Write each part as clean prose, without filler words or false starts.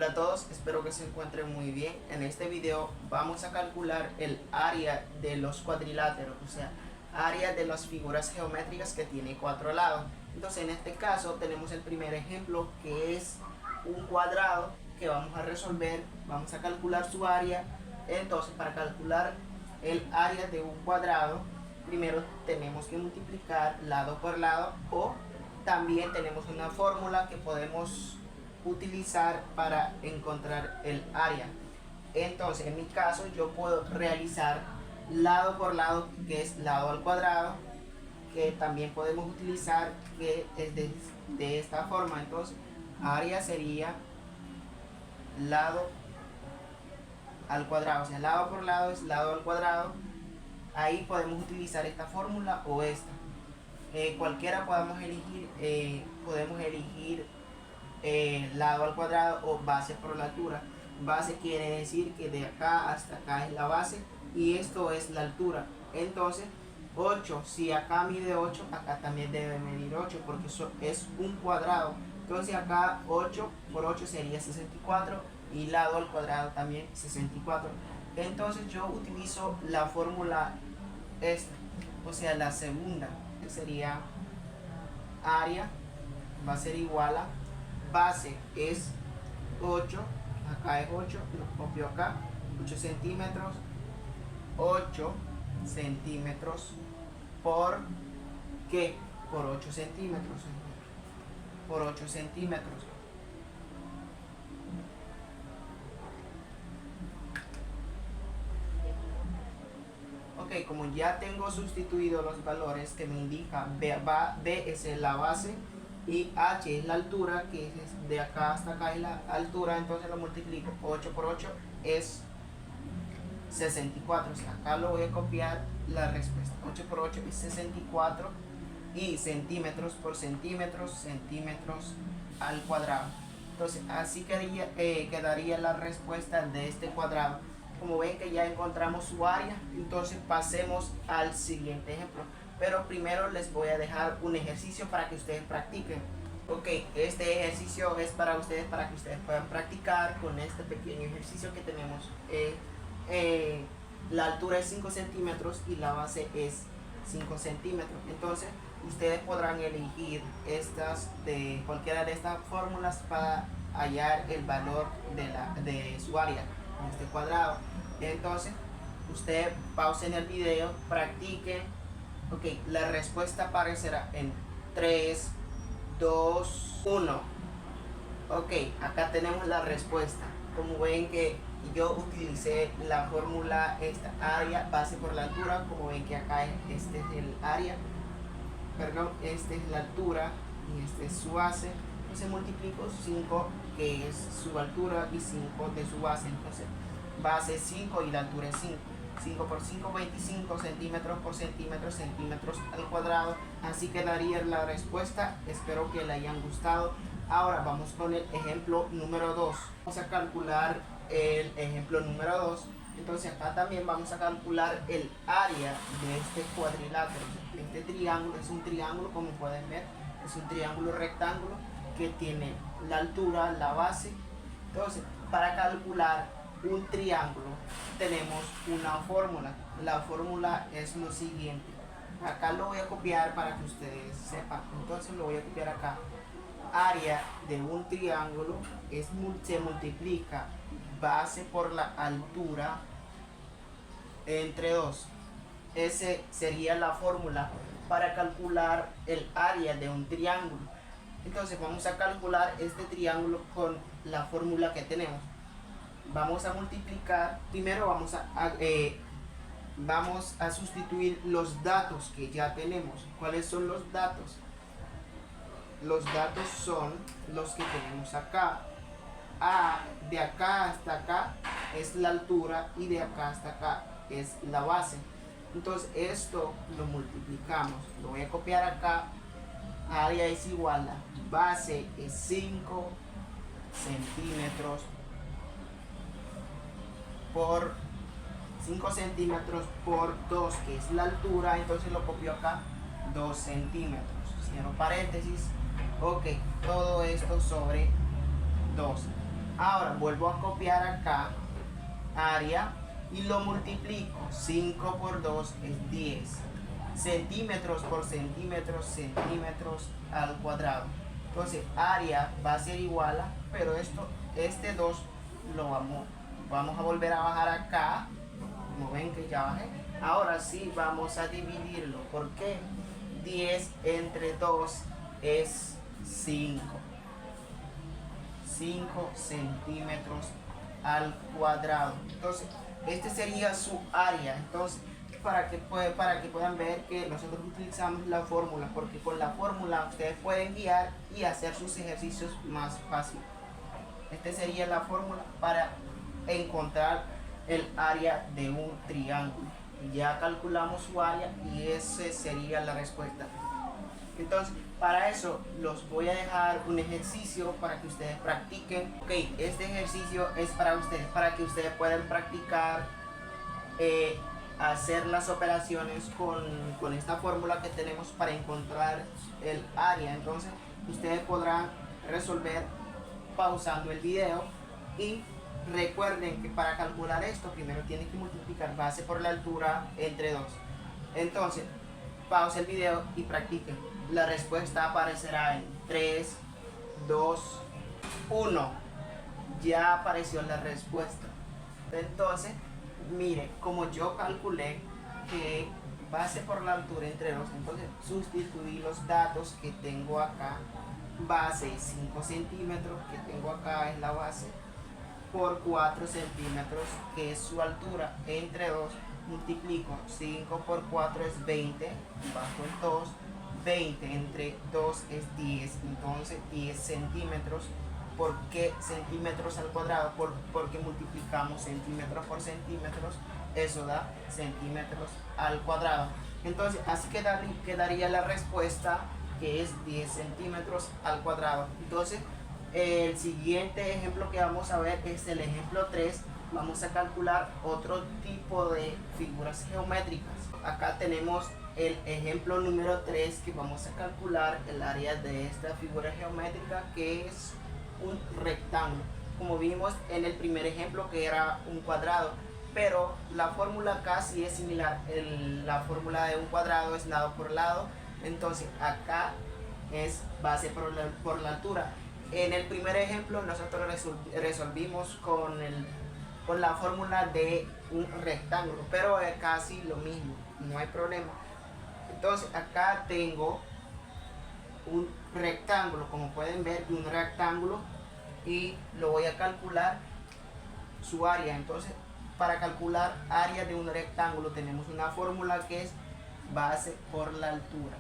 Hola a todos, espero que se encuentren muy bien. En este video vamos a calcular el área de los cuadriláteros, o sea, área de las figuras geométricas que tiene cuatro lados. Entonces en este caso tenemos el primer ejemplo, que es un cuadrado que vamos a resolver. Vamos a calcular su área. Entonces, para calcular el área de un cuadrado, primero tenemos que multiplicar lado por lado, o también tenemos una fórmula que podemos utilizar para encontrar el área. Entonces en mi caso yo puedo realizar lado por lado, que es lado al cuadrado, que también podemos utilizar, que es de esta forma. Entonces área sería lado al cuadrado, o sea, lado por lado es lado al cuadrado. Ahí podemos utilizar esta fórmula o esta, cualquiera podemos elegir lado al cuadrado o base por la altura. Base quiere decir que de acá hasta acá es la base y esto es la altura. Entonces 8, si acá mide 8, acá también debe medir 8, porque eso es un cuadrado. Entonces acá 8 por 8 sería 64 y lado al cuadrado también 64. Entonces yo utilizo la fórmula esta, o sea, la segunda, que sería área va a ser igual a base es 8, acá es 8, lo copio acá, 8 centímetros, 8 centímetros por ¿qué? Por 8 centímetros, por 8 centímetros. Ok, como ya tengo sustituido los valores que me indican, B es la base y H es la altura, que es de acá hasta acá es la altura, entonces lo multiplico. 8 por 8 es 64, o sea, acá lo voy a copiar la respuesta. 8 por 8 es 64 y centímetros por centímetros, centímetros al cuadrado. Entonces así quedaría la respuesta de este cuadrado. Como ven que ya encontramos su área, entonces pasemos al siguiente ejemplo. Pero primero les voy a dejar un ejercicio para que ustedes practiquen. Ok, este ejercicio es para ustedes, para que ustedes puedan practicar con este pequeño ejercicio que tenemos. La altura es 5 centímetros y la base es 5 centímetros. Entonces ustedes podrán elegir de cualquiera de estas fórmulas para hallar el valor de su área en este cuadrado. Entonces ustedes pausen el video, practiquen. Ok, la respuesta aparecerá en 3, 2, 1. Ok, acá tenemos la respuesta. Como ven que yo utilicé la fórmula esta, área base por la altura. Como ven que acá este es el área, perdón, este es la altura y este es su base. Entonces multiplico 5, que es su altura, y 5 de su base. Entonces base es 5 y la altura es 5. 5 por 5, 25 centímetros por centímetros, centímetros al cuadrado. Así quedaría la respuesta. Espero que le hayan gustado. Ahora vamos con el ejemplo número 2. Vamos a calcular el ejemplo número 2. Entonces acá también vamos a calcular el área de este cuadrilátero. Este triángulo es un triángulo, como pueden ver. Es un triángulo rectángulo que tiene la altura, la base. Entonces, para calcular un triángulo tenemos una fórmula. La fórmula es lo siguiente. Acá lo voy a copiar para que ustedes sepan. Entonces lo voy a copiar acá. Área de un triángulo se multiplica base por la altura entre 2. Ese sería la fórmula para calcular el área de un triángulo. Entonces vamos a calcular este triángulo con la fórmula que tenemos. Vamos a multiplicar, primero vamos a sustituir los datos que ya tenemos. ¿Cuáles son los datos? Los datos son los que tenemos acá. De acá hasta acá es la altura y de acá hasta acá es la base. Entonces esto lo multiplicamos. Lo voy a copiar acá. Área es igual a base es 5 centímetros por 5 centímetros por 2, que es la altura. Entonces lo copio acá, 2 centímetros, cierro paréntesis. Ok, todo esto sobre 2. Ahora vuelvo a copiar acá área y lo multiplico. 5 por 2 es 10. Centímetros por centímetros, centímetros al cuadrado. Entonces área va a ser igual a, pero este 2 lo vamos a volver a bajar acá. Como ven que ya bajé. Ahora sí vamos a dividirlo. ¿Por qué? 10 entre 2 es 5. 5 centímetros al cuadrado. Entonces este sería su área. Entonces para que puedan ver que nosotros utilizamos la fórmula, porque con la fórmula ustedes pueden guiar y hacer sus ejercicios más fácil. Esta sería la fórmula para encontrar el área de un triángulo. Ya calculamos su área y esa sería la respuesta. Entonces, para eso los voy a dejar un ejercicio para que ustedes practiquen. Ok, este ejercicio es para ustedes, para que ustedes puedan practicar hacer las operaciones con esta fórmula que tenemos para encontrar el área. Entonces, ustedes podrán resolver pausando el video y recuerden que para calcular esto primero tienen que multiplicar base por la altura entre 2. Entonces, pausa el video y practiquen. La respuesta aparecerá en 3, 2, 1. Ya apareció la respuesta. Entonces, mire, como yo calculé que base por la altura entre 2, entonces sustituí los datos que tengo acá. Base 5 centímetros que tengo acá es la base, por 4 centímetros que es su altura entre 2, multiplico 5 por 4 es 20, bajo el 2, 20 entre 2 es 10, entonces 10 centímetros. ¿Por qué centímetros al cuadrado? Porque multiplicamos centímetros por centímetros, eso da centímetros al cuadrado. Entonces así quedaría la respuesta, que es 10 centímetros al cuadrado. Entonces el siguiente ejemplo que vamos a ver es el ejemplo 3. Vamos a calcular otro tipo de figuras geométricas. Acá tenemos el ejemplo número 3, que vamos a calcular el área de esta figura geométrica, que es un rectángulo. Como vimos en el primer ejemplo, que era un cuadrado, pero la fórmula acá sí es similar. La fórmula de un cuadrado es lado por lado. Entonces acá es base por la altura. En el primer ejemplo nosotros resolvimos con la fórmula de un rectángulo, pero es casi lo mismo, no hay problema. Entonces acá tengo un rectángulo, como pueden ver, un rectángulo, y lo voy a calcular su área. Entonces, para calcular área de un rectángulo tenemos una fórmula que es base por la altura.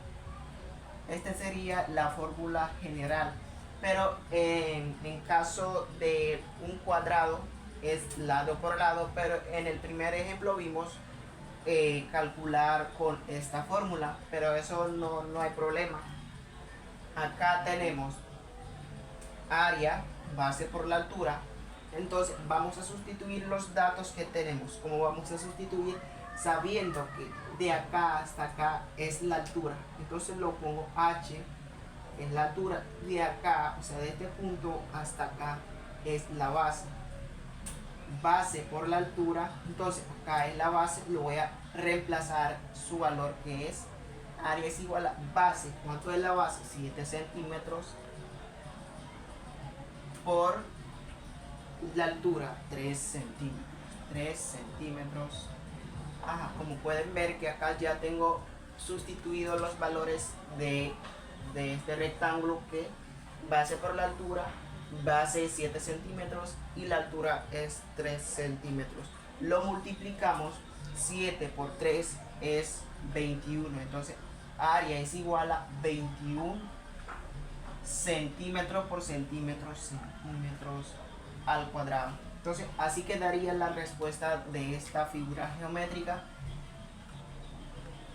Esta sería la fórmula general, pero en caso de un cuadrado es lado por lado, pero en el primer ejemplo vimos calcular con esta fórmula, pero eso no hay problema. Acá tenemos área, base por la altura. Entonces vamos a sustituir los datos que tenemos. ¿Cómo vamos a sustituir? Sabiendo que de acá hasta acá es la altura, entonces lo pongo h, es la altura. De acá, o sea, de este punto hasta acá es la base. Base por la altura, entonces acá es la base, lo voy a reemplazar su valor, que es área es igual a base. ¿Cuánto es la base? 7 centímetros por la altura, 3 centímetros. 3 centímetros. Ajá, como pueden ver que acá ya tengo sustituido los valores de este rectángulo, que base por la altura, base 7 centímetros y la altura es 3 centímetros. Lo multiplicamos, 7 por 3 es 21, entonces área es igual a 21 centímetros por centímetros al cuadrado. Entonces así quedaría la respuesta de esta figura geométrica.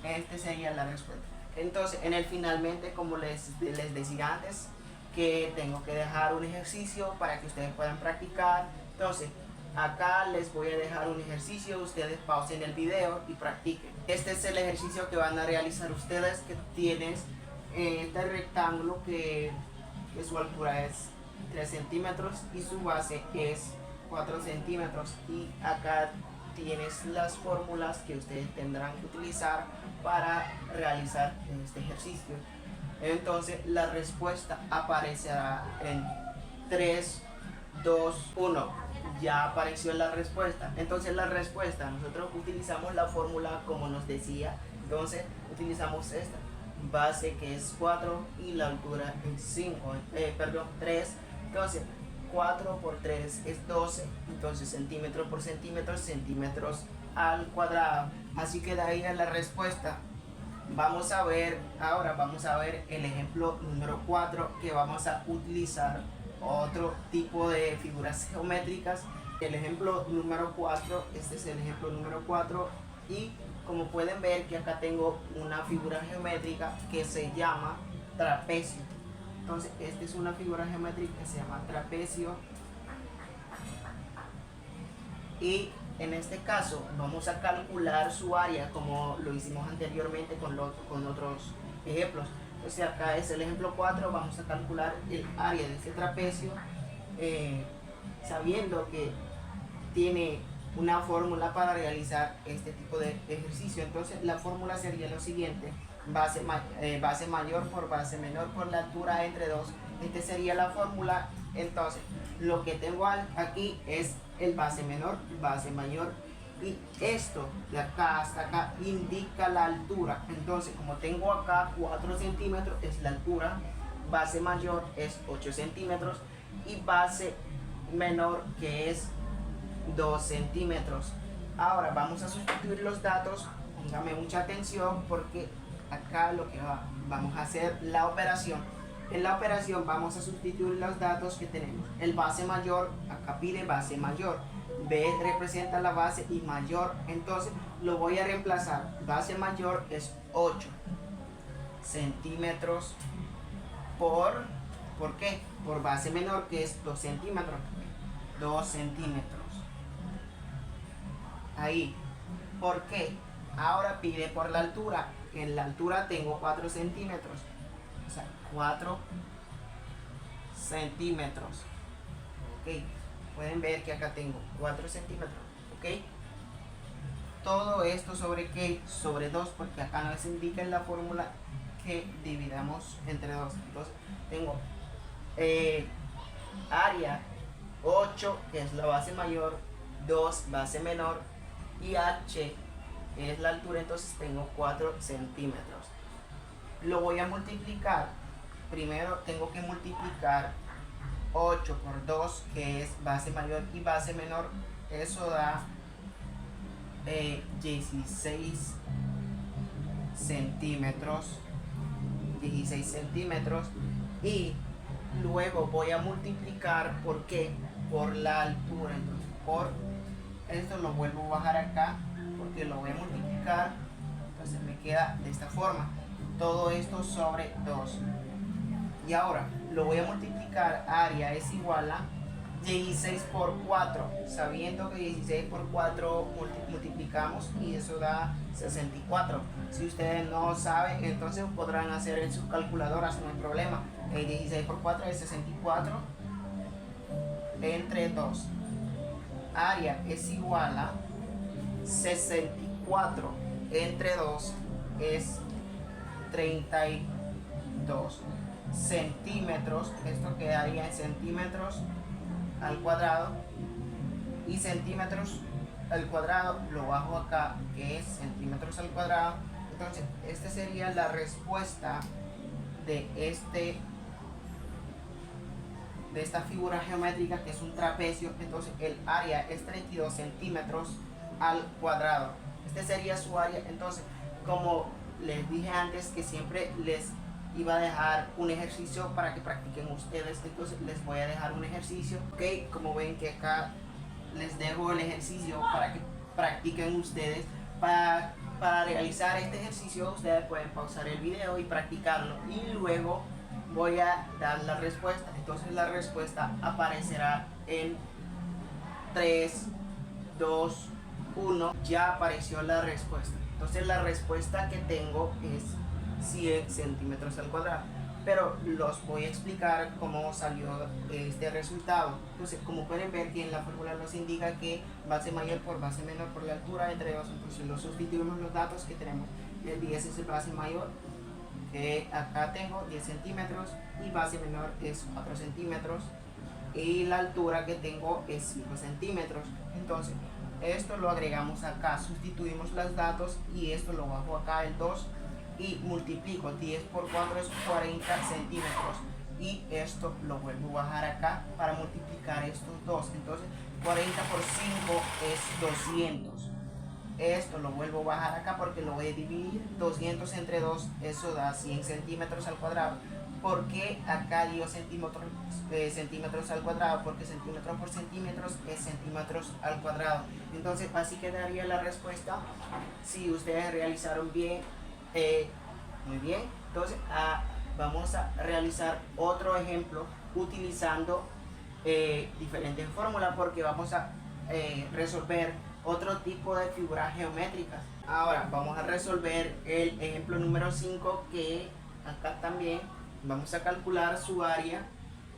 Esta sería la respuesta. Entonces finalmente, como les decía antes, que tengo que dejar un ejercicio para que ustedes puedan practicar. Entonces acá les voy a dejar un ejercicio, ustedes pausen el video y practiquen. Este es el ejercicio que van a realizar ustedes, que tienes este rectángulo que su altura es 3 centímetros y su base es 4 centímetros. Y acá tienes las fórmulas que ustedes tendrán que utilizar para realizar este ejercicio. Entonces la respuesta aparecerá en 3, 2, 1. Ya apareció la respuesta. Entonces la respuesta, nosotros utilizamos la fórmula como nos decía. Entonces utilizamos esta base que es 4 y la altura es 3. Entonces 4 por 3 es 12. Entonces centímetro por centímetro, centímetros al cuadrado. Así quedaría la respuesta. Vamos a ver el ejemplo número 4, que vamos a utilizar otro tipo de figuras geométricas. El ejemplo número 4, este es el ejemplo número 4, y como pueden ver que acá tengo una figura geométrica que se llama trapecio. Entonces esta es una figura geométrica que se llama trapecio, y en este caso vamos a calcular su área como lo hicimos anteriormente con otros ejemplos. Entonces acá es el ejemplo 4, vamos a calcular el área de este trapecio, sabiendo que tiene una fórmula para realizar este tipo de ejercicio. Entonces la fórmula sería lo siguiente: base mayor por base menor por la altura entre 2. Esta sería la fórmula. Entonces lo que tengo aquí es el base menor, base mayor, y esto de acá hasta acá indica la altura. Entonces como tengo acá 4 centímetros es la altura, base mayor es 8 centímetros y base menor que es 2 centímetros. Ahora vamos a sustituir los datos. Póngame mucha atención porque acá lo que vamos a hacer la operación. En la operación vamos a sustituir los datos que tenemos. El base mayor, acá pide base mayor. B representa la base y mayor, entonces lo voy a reemplazar. Base mayor es 8 centímetros ¿por qué? Por base menor, que es 2 centímetros. 2 centímetros. Ahí. ¿Por qué? Ahora pide por la altura. En la altura tengo 4 centímetros. O sea, 4 centímetros. Ok. Pueden ver que acá tengo 4 centímetros. Ok. Todo esto sobre qué? Sobre 2, porque acá nos indica en la fórmula que dividamos entre 2. Entonces tengo área 8, que es la base mayor, 2 base menor, y h es la altura, entonces tengo 4 centímetros. Lo voy a multiplicar. Primero tengo que multiplicar 8 por 2, que es base mayor y base menor. Eso da 16 centímetros. 16 centímetros. Y luego voy a multiplicar, ¿por qué? Por la altura. Entonces, por esto lo vuelvo a bajar acá, porque lo voy a multiplicar. Entonces me queda de esta forma. Todo esto sobre 2. Y ahora lo voy a multiplicar. Área es igual a 16 por 4. Sabiendo que 16 por 4 multiplicamos y eso da 64. Si ustedes no saben, entonces podrán hacer en sus calculadoras, no hay problema. 16 por 4 es 64 entre 2. Área es igual a 64 entre 2 es 32 centímetros. Esto quedaría en centímetros al cuadrado, y centímetros al cuadrado lo bajo acá, que es centímetros al cuadrado. Entonces esta sería la respuesta de esta figura geométrica, que es un trapecio. Entonces el área es 32 centímetros al cuadrado. Este sería su área. Entonces, como les dije antes, que siempre les iba a dejar un ejercicio para que practiquen ustedes, entonces les voy a dejar un ejercicio. Ok, como ven que acá les dejo el ejercicio para que practiquen ustedes. Para realizar este ejercicio ustedes pueden pausar el video y practicarlo, y luego voy a dar la respuesta. Entonces la respuesta aparecerá en 3, 2, 1. Ya apareció la respuesta. Entonces la respuesta que tengo es 100 centímetros al cuadrado. pero los voy a explicar cómo salió este resultado. Entonces, como pueden ver que en la fórmula nos indica que base mayor por base menor por la altura entre dos, entonces lo sustituimos los datos que tenemos. El 10 es el base mayor, que acá tengo 10 centímetros, y base menor es 4 centímetros, y la altura que tengo es 5 centímetros. Entonces esto lo agregamos acá, sustituimos los datos y esto lo bajo acá el 2 y multiplico. 10 por 4 es 40 centímetros, y esto lo vuelvo a bajar acá para multiplicar estos dos. Entonces 40 por 5 es 200. Esto lo vuelvo a bajar acá porque lo voy a dividir. 200 entre 2, eso da 100 centímetros al cuadrado. ¿Por qué acá dio centímetros al cuadrado? Porque centímetros por centímetros es centímetros al cuadrado. Entonces así quedaría la respuesta si ustedes realizaron bien. Muy bien. Entonces vamos a realizar otro ejemplo utilizando diferentes fórmulas, porque vamos a resolver otro tipo de figuras geométricas. Ahora vamos a resolver el ejemplo número 5, que acá también vamos a calcular su área,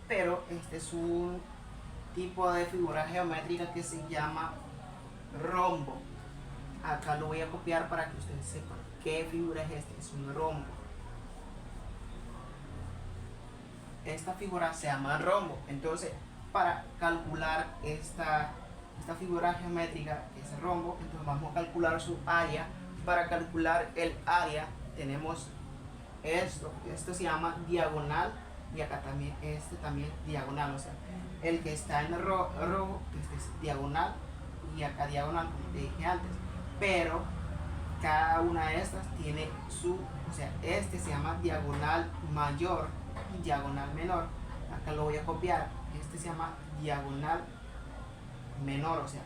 pero este es un tipo de figura geométrica que se llama rombo. Acá lo voy a copiar para que ustedes sepan qué figura es este. Es un rombo. Esta figura se llama rombo. Entonces, para calcular esta figura geométrica, que es el rombo, entonces vamos a calcular su área. Para calcular el área tenemos esto se llama diagonal, y acá también también diagonal, o sea, el que está en el rojo, este es diagonal, y acá diagonal, como te dije antes, pero cada una de estas tiene o sea, este se llama diagonal mayor y diagonal menor. Acá lo voy a copiar, este se llama diagonal menor, o sea,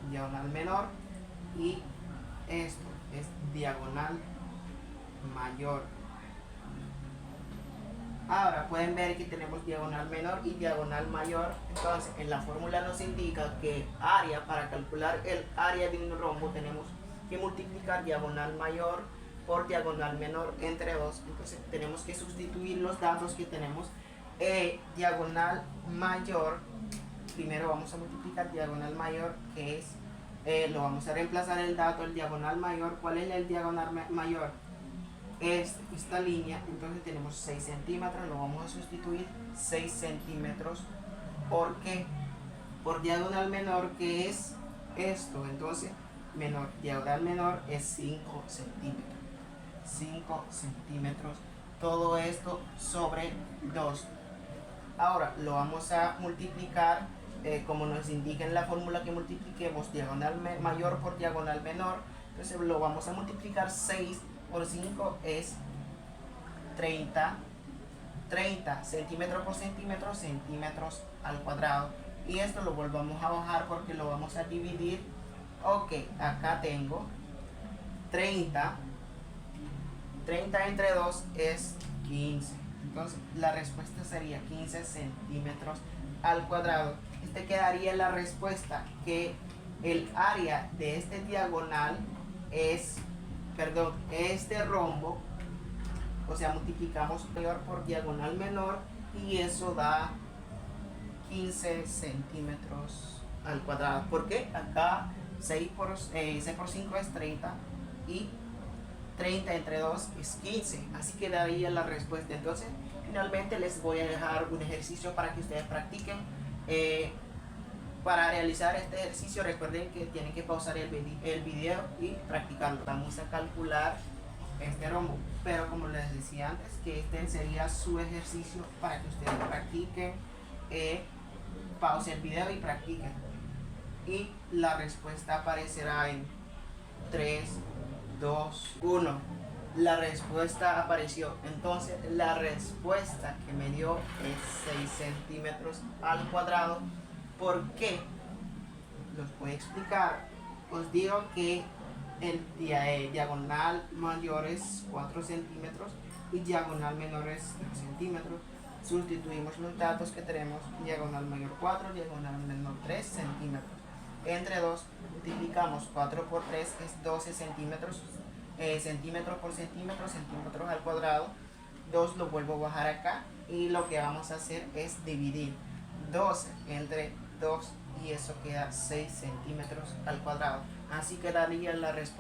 diagonal menor, y esto es diagonal mayor. Ahora pueden ver que tenemos diagonal menor y diagonal mayor. Entonces en la fórmula nos indica que área, para calcular el área de un rombo, tenemos que multiplicar diagonal mayor por diagonal menor entre 2. Entonces tenemos que sustituir los datos que tenemos. Diagonal mayor, primero vamos a multiplicar diagonal mayor, que es lo vamos a reemplazar el dato, el diagonal mayor. ¿Cuál es el diagonal mayor? Es esta línea. Entonces tenemos 6 centímetros, lo vamos a sustituir 6 centímetros. ¿Por qué? Por diagonal menor, que es esto. Entonces menor, diagonal menor es 5 centímetros. 5 centímetros. Todo esto sobre 2. Ahora lo vamos a multiplicar como nos indica en la fórmula, que multipliquemos diagonal mayor por diagonal menor. Entonces lo vamos a multiplicar. 6 por 5 es 30. 30 centímetros por centímetro, centímetros al cuadrado. Y esto lo volvamos a bajar porque lo vamos a dividir. Ok, acá tengo 30. 30 entre 2 es 15. Entonces la respuesta sería 15 centímetros al cuadrado. Este quedaría la respuesta, que el área de este diagonal es, perdón, este rombo, o sea, multiplicamos mayor por diagonal menor y eso da 15 centímetros al cuadrado. Porque acá 6 por 5 es 30 y 30 entre 2 es 15. Así quedaría la respuesta. Entonces, finalmente les voy a dejar un ejercicio para que ustedes practiquen. Para realizar este ejercicio, recuerden que tienen que pausar el video y practicarlo. Vamos a calcular este rombo, pero como les decía antes, que este sería su ejercicio para que ustedes practiquen. Pause el video y practiquen, y la respuesta aparecerá en 3, 2, 1. La respuesta apareció. Entonces la respuesta que me dio es 6 centímetros al cuadrado. ¿Por qué? Los voy a explicar. Os digo que el diagonal mayor es 4 centímetros y diagonal menor es 3 centímetros. Sustituimos los datos que tenemos. Diagonal mayor 4, diagonal menor 3 centímetros. Entre 2 multiplicamos. 4 por 3 es 12 centímetros. Centímetros por centímetros, centímetros al cuadrado. 2 lo vuelvo a bajar acá y lo que vamos a hacer es dividir 12 entre 2 y eso queda 6 centímetros al cuadrado. Así quedaría la respuesta.